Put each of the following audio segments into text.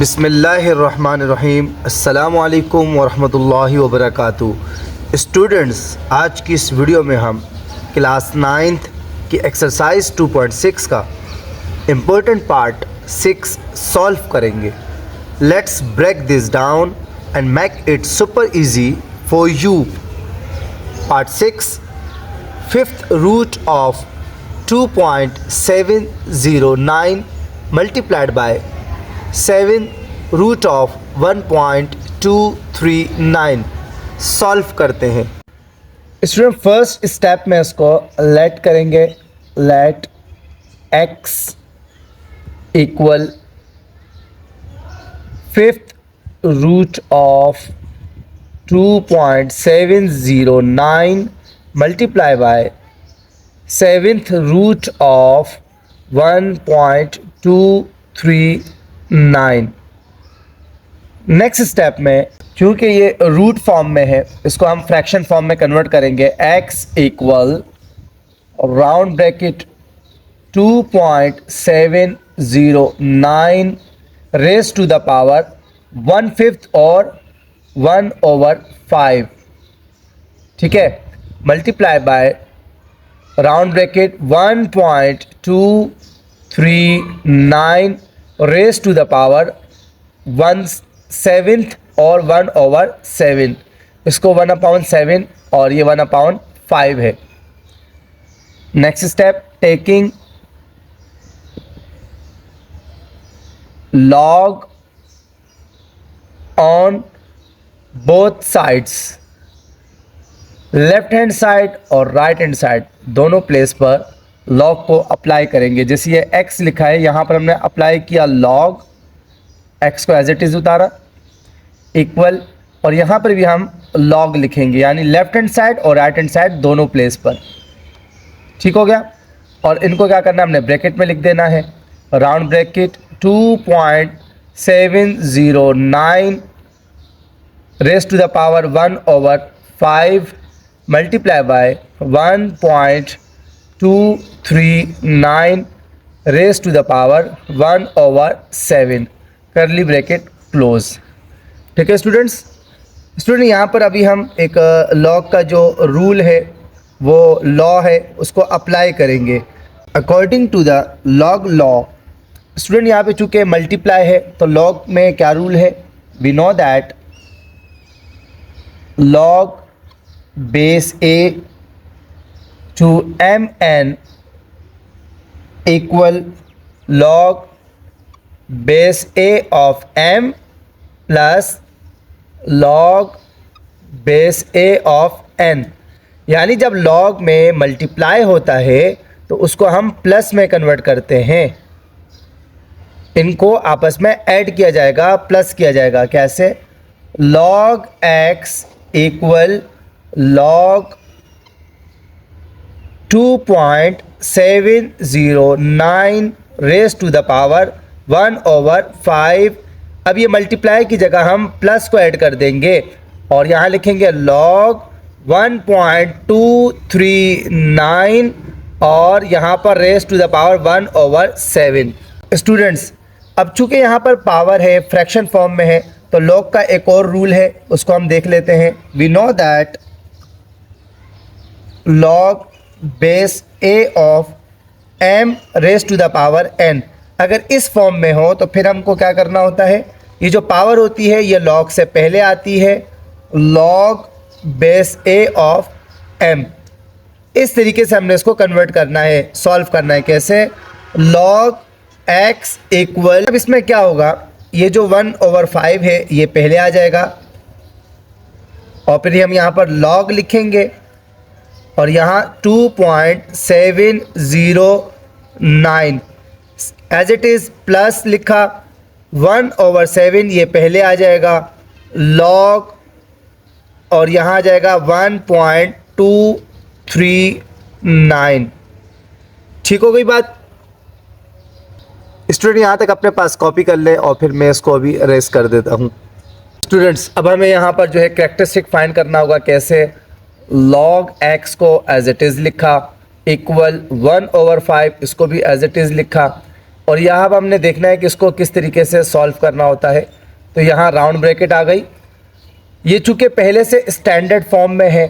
बिस्मिल्लाहिर्रहमानिर्रहीम। अस्सलामु अलैकुम वरहमतुल्लाहि वबरकातुहू। स्टूडेंट्स, आज की इस वीडियो में हम क्लास 9th की एक्सरसाइज 2.6 का इम्पोर्टेंट पार्ट 6 सॉल्व करेंगे। Let's break this down and make it super easy for you. Part 6, fifth root of 2.709 multiplied by 7 root of 1.239 solve करते हैं। स्टूडेंट, फर्स्ट स्टेप में इसको लेट करेंगे। Let x equal fifth root of 2.709 multiply by seventh root of 1.239। Next step में, क्योंकि ये root form में है, इसको हम फ्रैक्शन फॉर्म में कन्वर्ट करेंगे। x equal round bracket 2.709 raise to the power 1/5 और 1/5, ठीक है, multiply by round bracket 1.239 raise to the power 1/7 और 1/7। इसको 1/7 और ये 1/5 है। Next step, taking log on both sides, left hand side और राइट हैंड साइड दोनों प्लेस पर लॉग को अप्लाई करेंगे। जैसे ये x लिखा है, यहाँ पर हमने अप्लाई किया लॉग, x को एज इट इज़ उतारा, इक्वल, और यहाँ पर भी हम लॉग लिखेंगे, यानी लेफ्ट हैंड साइड और राइट हैंड साइड दोनों प्लेस पर। ठीक हो गया। और इनको क्या करना है, हमने ब्रैकेट में लिख देना है। Round bracket 2.709 raise to the power 1/5 multiply by 1.239 raise to the power 1/7, curly bracket close. ठीक है स्टूडेंट्स। यहाँ पर अभी हम एक लॉग का जो रूल है, वो लॉ है, उसको अप्लाई करेंगे। According to the log law, student यहाँ पे चूँकि मल्टीप्लाई है तो लॉग में क्या रूल है, we know that log base a to mn equal log base a of m plus log base a of n। यानी जब log में मल्टीप्लाई होता है तो उसको हम प्लस में कन्वर्ट करते हैं। इनको आपस में ऐड किया जाएगा, प्लस किया जाएगा। कैसे? log x equal log 2.709 raise to the power 1/5। अब ये मल्टीप्लाई की जगह हम प्लस को ऐड कर देंगे और यहाँ लिखेंगे log 1.239 और यहाँ पर raise to the power 1/7। Students, अब चूंकि यहाँ पर पावर है, फ्रैक्शन फॉर्म में है, तो log का एक और रूल है, उसको हम देख लेते हैं। We know that log base a of m raise to the power n। अगर इस फॉर्म में हो तो फिर हमको क्या करना होता है, ये जो पावर होती है ये log से पहले आती है, log base a of m। इस तरीके से हमने इसको कन्वर्ट करना है, सॉल्व करना है। कैसे? log x इक्वल, अब इसमें क्या होगा, ये जो 1/5 है ये पहले आ जाएगा और फिर हम यहाँ पर log लिखेंगे और यहाँ 2.709 एज इट इज़ प्लस लिखा, 1/7 ये पहले आ जाएगा, log और यहाँ आ जाएगा 1.239। ठीक हो गई बात? स्टूडेंट, यहाँ तक अपने पास कॉपी कर ले और फिर मैं इसको अभी अरेज कर देता हूँ। स्टूडेंट्स, अब हमें यहाँ पर जो है कैरेक्टरिस्टिक फाइंड करना होगा। कैसे? log x को एज इट इज़ लिखा, इक्वल 1/5, इसको भी एज इट इज़ लिखा, और यहाँ अब हमने देखना है कि इसको किस तरीके से सॉल्व करना होता है। तो यहाँ राउंड ब्रैकेट आ गई। ये चूँकि पहले से स्टैंडर्ड फॉर्म में है,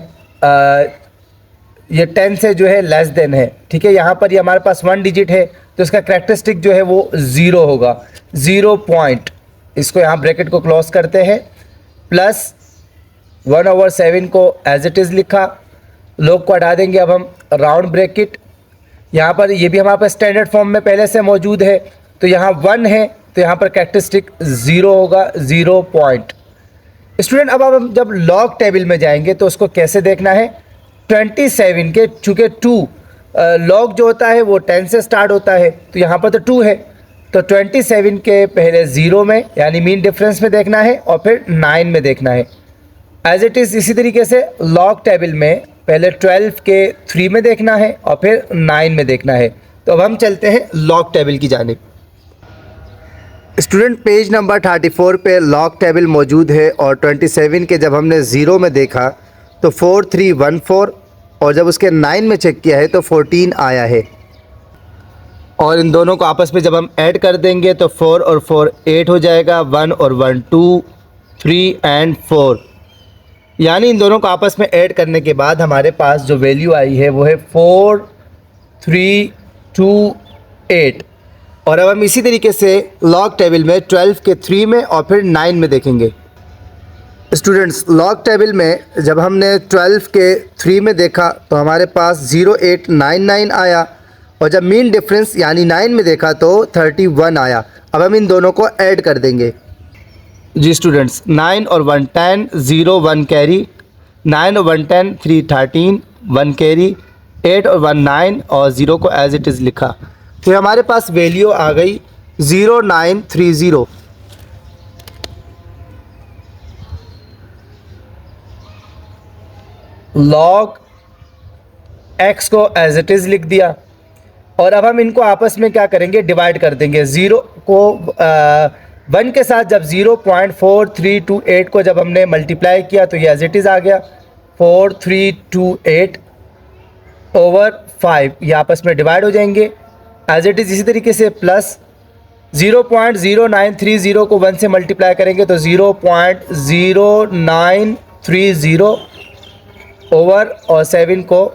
ये 10 से जो है लेस देन है, ठीक है। यहाँ पर ये हमारे पास 1 डिजिट है, तो इसका कैरेक्टरिस्टिक जो है वो 0 होगा, 0 पॉइंट। इसको यहाँ ब्रैकेट को क्लोज करते हैं, प्लस 1/7 को एज इट इज़ लिखा, लोग को हटा देंगे। अब हम राउंड ब्रैकेट, यहाँ पर ये भी हमारे पास स्टैंडर्ड फॉर्म में पहले से मौजूद है, तो यहाँ 1 है, तो यहाँ पर कैरेक्टरिस्टिक 0 होगा, 0 पॉइंट। स्टूडेंट अब हम जब लॉग टेबल में जाएंगे तो उसको कैसे देखना है, 27 के, चूँकि 2 लॉग जो होता है वो 10 से स्टार्ट होता है, तो यहाँ पर तो 2 है, तो 27 के पहले 0 में यानी मीन डिफरेंस में देखना है और फिर 9 में देखना है एज इट इज़। इसी तरीके से लॉग टेबल में पहले 12 के 3 में देखना है और फिर 9 में देखना है। तो अब हम चलते हैं लॉग टेबल की जानिब। स्टूडेंट पेज नंबर 34 पे लॉग टेबल मौजूद है और 27 के जब हमने 0 में देखा तो 4314 और जब उसके 9 में चेक किया है तो 14 आया है। और इन दोनों को आपस में जब हम ऐड कर देंगे तो 4 और 4 8 हो जाएगा, 1 और 1 2 3 एंड 4, यानी इन दोनों को आपस में ऐड करने के बाद हमारे पास जो वैल्यू आई है वो है 4328। और अब हम इसी तरीके से लॉग टेबल में 12 के 3 में और फिर 9 में देखेंगे। स्टूडेंट्स लॉग टेबल में जब हमने 12 के 3 में देखा तो हमारे पास 0899 आया, और जब मीन डिफरेंस यानी 9 में देखा तो 31 आया। अब हम इन दोनों को ऐड कर देंगे। जी स्टूडेंट्स, 9 और 1 10, 0 1 कैरी, 9 और 1 10 3 13, 1 कैरी, 8 और 1 9 और 0 को एज इट इज़ लिखा, तो हमारे पास वैल्यू आ गई 0930। लॉग x को एज इट इज़ लिख दिया, और अब हम इनको आपस में क्या करेंगे, डिवाइड कर देंगे। 0 को 1 के साथ जब 0.4328 को जब हमने मल्टीप्लाई किया तो ये एज इट इज़ आ गया 4328/5, ये आपस में डिवाइड हो जाएंगे एज इट इज़। इसी तरीके से प्लस 0.0930 को 1 से मल्टीप्लाई करेंगे तो 0.0930 ओवर और 7 को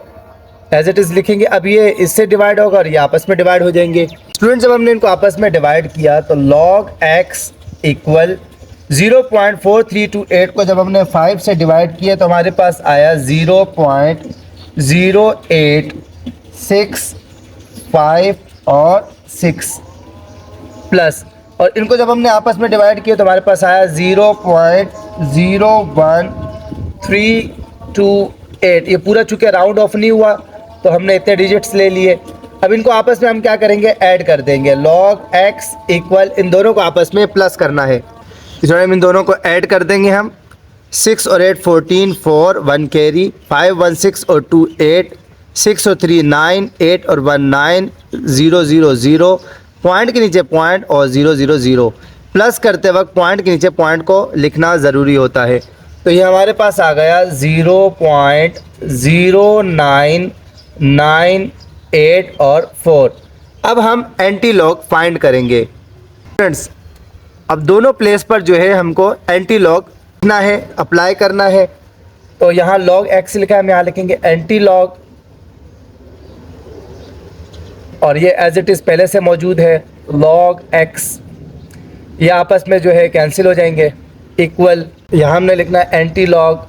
एज इट इज़ लिखेंगे। अब ये इससे डिवाइड होगा और ये आपस में डिवाइड हो जाएंगे। स्टूडेंट जब हमने इनको आपस में डिवाइड किया तो log x इक्वल 0.4328 को जब हमने 5 से डिवाइड किया तो हमारे पास आया 0.086 और 6 प्लस, और इनको जब हमने आपस में डिवाइड किया तो हमारे पास आया 0.01328। ये पूरा चूँकि राउंड ऑफ नहीं हुआ तो हमने इतने डिजिट्स ले लिए। अब इनको आपस में हम क्या करेंगे, ऐड कर देंगे। log x इक्वल, इन दोनों को आपस में प्लस करना है, इसमें हम इन दोनों को ऐड कर देंगे हम। 6 और 8 14, 4 1 कैरी, 5 1 6 और 2 8, 6 और 3 9, 8 और 1 9, 0 0 0, पॉइंट के नीचे पॉइंट और 0 0 0। प्लस करते वक्त पॉइंट के नीचे पॉइंट को लिखना ज़रूरी होता है। तो ये हमारे पास आ गया 0.0998 और 4। अब हम एंटी लॉग फाइंड करेंगे। फ्रेंड्स अब दोनों प्लेस पर जो है हमको एंटी लॉग लिखना है, अप्लाई करना है। तो यहाँ log x लिखा है, हम यहाँ लिखेंगे एंटी लॉग, और ये एज इट इज़ पहले से मौजूद है log x, ये आपस में जो है कैंसिल हो जाएंगे। इक्वल, यहाँ हमने लिखना है एंटी लॉग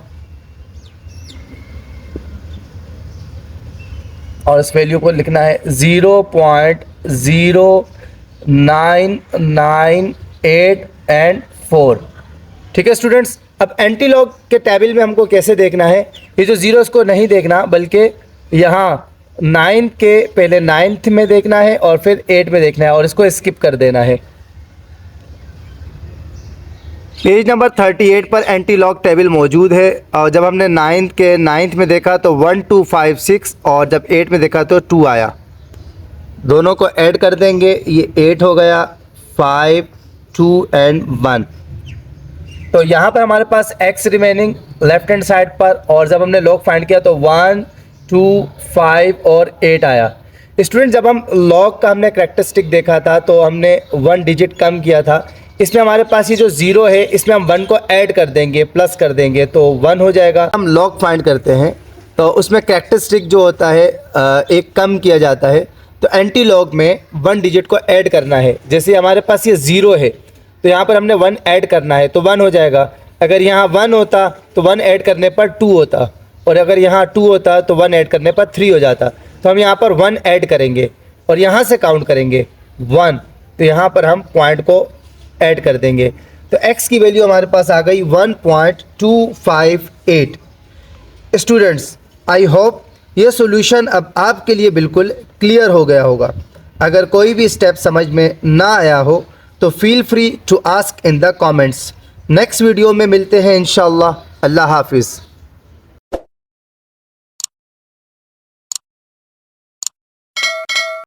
और इस वैल्यू को लिखना है 0.0998 एंड 4। ठीक है स्टूडेंट्स, अब एंटी लॉग के टेबल में हमको कैसे देखना है, ये जो जीरोस को नहीं देखना बल्कि यहाँ 9 के पहले 9th में देखना है और फिर 8 में देखना है, और इसको स्किप कर देना है। पेज नंबर 38 पर एंटी लॉग टेबल मौजूद है, और जब हमने 9th के 9th में देखा तो 1 2 5 6 और जब 8 में देखा तो 2 आया। दोनों को ऐड कर देंगे, ये 8 हो गया, 5 2 एंड 1। तो यहाँ पर हमारे पास x remaining left hand side पर, और जब हमने लॉग फाइंड किया तो 1 2 5 और 8 आया। स्टूडेंट जब हम लॉग का हमने करैक्टरिस्टिक देखा था तो हमने 1 डिजिट कम किया था। इसमें हमारे पास ये जो 0 है इसमें हम 1 को ऐड कर देंगे, प्लस कर देंगे तो 1 हो जाएगा। हम लॉग फाइंड करते हैं तो उसमें करैक्टरिस्टिक जो होता है एक कम किया जाता है, तो एंटी लॉग में 1 डिजिट को ऐड करना है। जैसे हमारे पास ये 0 है तो यहाँ पर हमने 1 ऐड करना है तो 1 हो जाएगा। अगर यहाँ 1 होता तो 1 ऐड करने पर 2 होता, और अगर यहाँ 2 होता तो 1 ऐड करने पर 3 हो जाता। तो हम यहाँ पर 1 ऐड करेंगे और यहाँ से काउंट करेंगे 1, तो यहाँ पर हम पॉइंट को ऐड कर देंगे। तो x की वैल्यू हमारे पास आ गई 1.258। स्टूडेंट्स, आई होप ये सॉल्यूशन अब आपके लिए बिल्कुल क्लियर हो गया होगा। अगर कोई भी स्टेप समझ में ना आया हो तो feel free to ask in the comments. Next video में मिलते हैं इंशाल्लाह। अल्लाह हाफिज़।